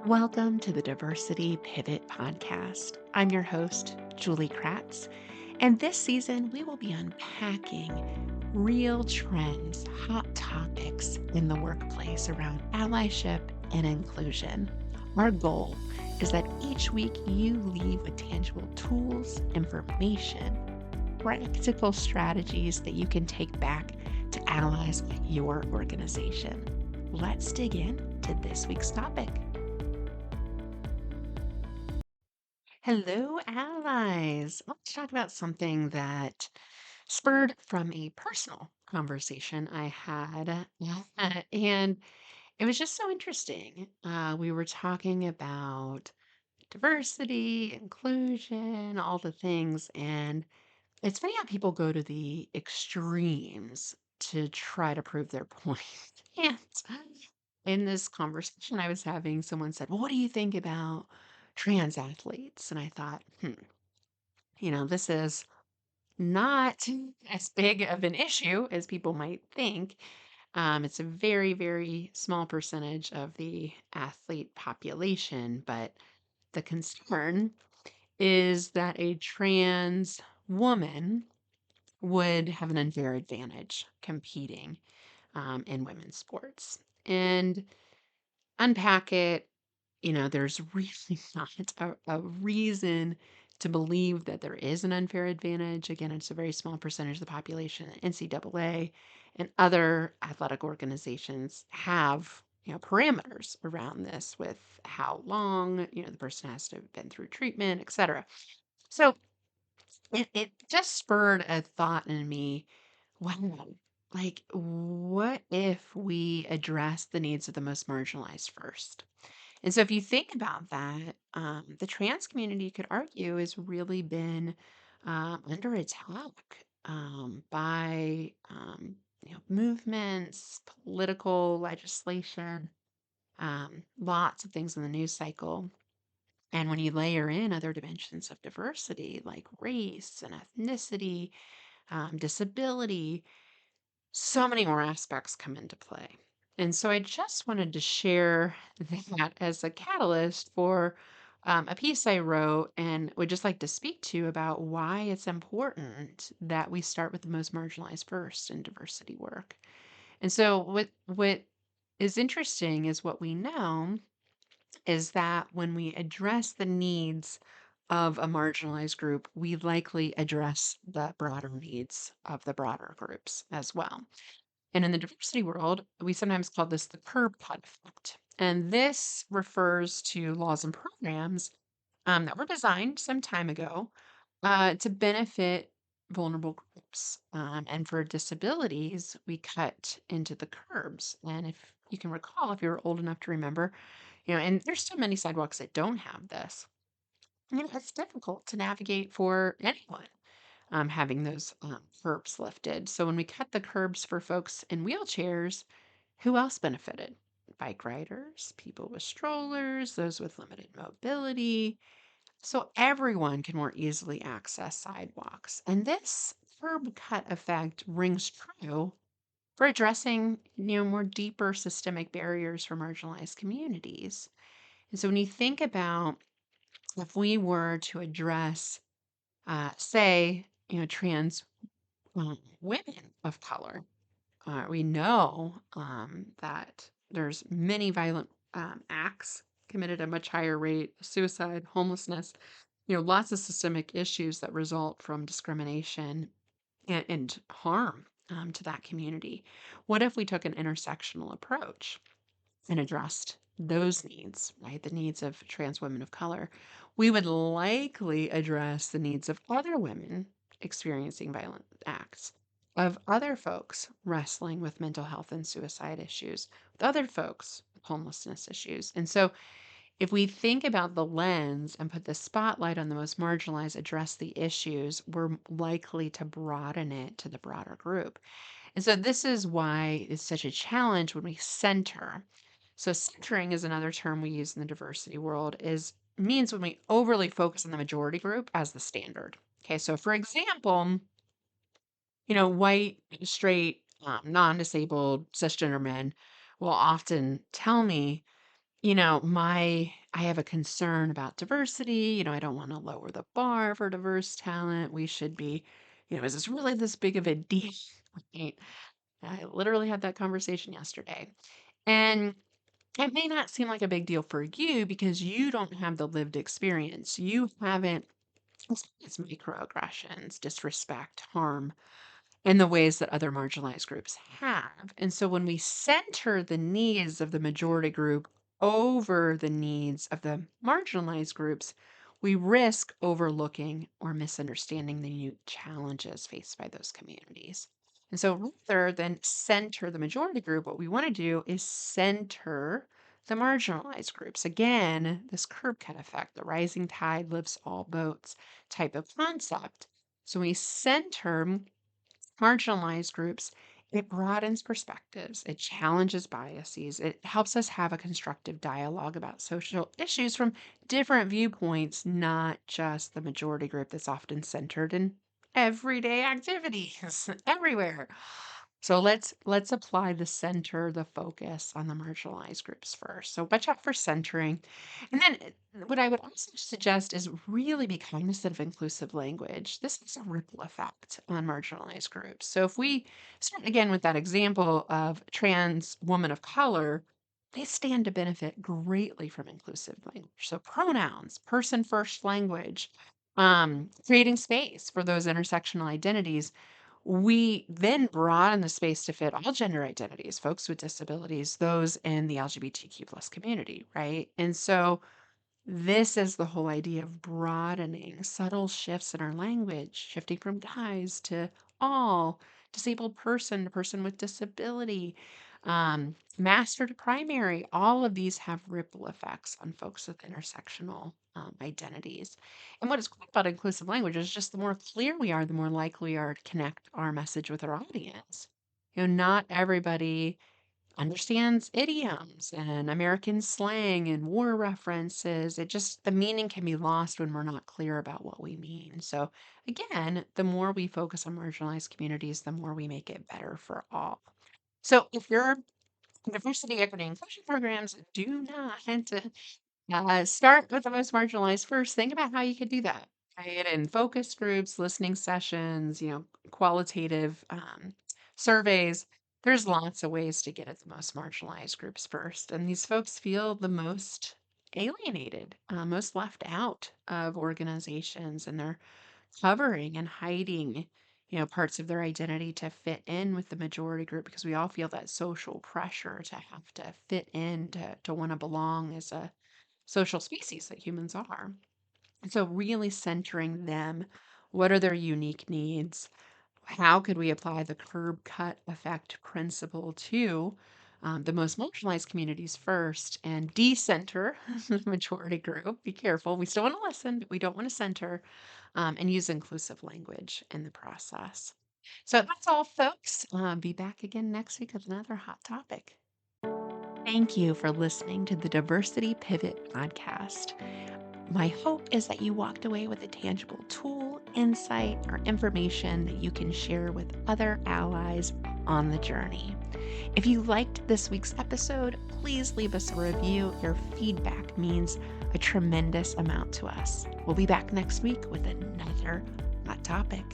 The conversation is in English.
Welcome to the Diversity Pivot Podcast. I'm your host, Julie Kratz, and this season we will be unpacking real trends, hot topics in the workplace around allyship and inclusion. Our goal is that each week you leave with tangible tools, information, practical strategies that you can take back to allies at your organization. Let's dig in to this week's topic. Hello, allies. Let's talk about something that spurred from a personal conversation I had. And it was just so interesting. We were talking about diversity, inclusion, all the things. And it's funny how people go to the extremes to try to prove their point. And in this conversation I was having, someone said, "Well, what do you think about trans athletes?" And I thought, this is not as big of an issue as people might think. It's a very, very small percentage of the athlete population, but the concern is that a trans woman would have an unfair advantage competing in women's sports. And unpack it, there's really not a reason to believe that there is an unfair advantage. Again, it's a very small percentage of the population. NCAA and other athletic organizations have, parameters around this with how long, the person has to have been through treatment, etc. So it just spurred a thought in me. Wow, like, what if we address the needs of the most marginalized first? And so if you think about that, the trans community could argue has really been under attack by movements, political legislation, lots of things in the news cycle. And when you layer in other dimensions of diversity like race and ethnicity, disability, so many more aspects come into play. And so I just wanted to share that as a catalyst for a piece I wrote, and would just like to speak to you about why it's important that we start with the most marginalized first in diversity work. And so what is interesting is what we know is that when we address the needs of a marginalized group, we likely address the broader needs of the broader groups as well. And in the diversity world, we sometimes call this the curb cut effect. And this refers to laws and programs that were designed some time ago to benefit vulnerable groups. And for disabilities, we cut into the curbs. And if you can recall, if you're old enough to remember, and there's still many sidewalks that don't have this. It's difficult to navigate for anyone having those curbs lifted. So when we cut the curbs for folks in wheelchairs, who else benefited? Bike riders, people with strollers, those with limited mobility. So everyone can more easily access sidewalks. And this curb cut effect rings true for addressing, more deeper systemic barriers for marginalized communities. And so when you think about if we were to address, say, trans women of color, we know that there's many violent acts committed at a much higher rate, suicide, homelessness, lots of systemic issues that result from discrimination and harm to that community. What if we took an intersectional approach and addressed those needs, right? The needs of trans women of color? We would likely address the needs of other women experiencing violent acts, of other folks wrestling with mental health and suicide issues, with other folks with homelessness issues. And so if we think about the lens and put the spotlight on the most marginalized, address the issues, we're likely to broaden it to the broader group. And so this is why it's such a challenge when we center. So centering is another term we use in the diversity world, is means when we overly focus on the majority group as the standard. Okay, so for example, white, straight, non-disabled, cisgender men will often tell me, I have a concern about diversity. I don't want to lower the bar for diverse talent. We should be, is this really this big of a deal? Right? I literally had that conversation yesterday. And it may not seem like a big deal for you because you don't have the lived experience. You haven't experienced microaggressions, disrespect, harm in the ways that other marginalized groups have. And so when we center the needs of the majority group over the needs of the marginalized groups, we risk overlooking or misunderstanding the unique challenges faced by those communities. And so rather than center the majority group, what we want to do is center the marginalized groups. Again, this curb cut effect, the rising tide lifts all boats type of concept. So we center marginalized groups, it broadens perspectives, it challenges biases, it helps us have a constructive dialogue about social issues from different viewpoints, not just the majority group that's often centered in everyday activities everywhere. So let's apply the center, the focus on the marginalized groups first. So watch out for centering. And then what I would also suggest is really be cognizant of inclusive language. This is a ripple effect on marginalized groups. So if we start again with that example of trans woman of color, they stand to benefit greatly from inclusive language. So pronouns, person first language, creating space for those intersectional identities. We then broaden the space to fit all gender identities, folks with disabilities, those in the LGBTQ plus community, right? And so this is the whole idea of broadening subtle shifts in our language, shifting from guys to all, disabled person to person with disability, master to primary. All of these have ripple effects on folks with intersectional identities. And what is cool about inclusive language is just the more clear we are, the more likely we are to connect our message with our audience. Not everybody understands idioms and American slang and war references. The meaning can be lost when we're not clear about what we mean. So, again, the more we focus on marginalized communities, the more we make it better for all. So, if your diversity, equity, and inclusion programs do not start with the most marginalized first. Think about how you could do that. Right? In focus groups, listening sessions, qualitative surveys. There's lots of ways to get at the most marginalized groups first. And these folks feel the most alienated, most left out of organizations, and they're covering and hiding, parts of their identity to fit in with the majority group because we all feel that social pressure to have to fit in, to want to belong as a social species that humans are. And so, really centering them, what are their unique needs? How could we apply the curb cut effect principle to the most marginalized communities first and decenter the majority group? Be careful. We still want to listen, but we don't want to center and use inclusive language in the process. So that's all, folks. Be back again next week with another hot topic. Thank you for listening to the Diversity Pivot podcast. My hope is that you walked away with a tangible tool, insight, or information that you can share with other allies on the journey. If you liked this week's episode, please leave us a review. Your feedback means a tremendous amount to us. We'll be back next week with another hot topic.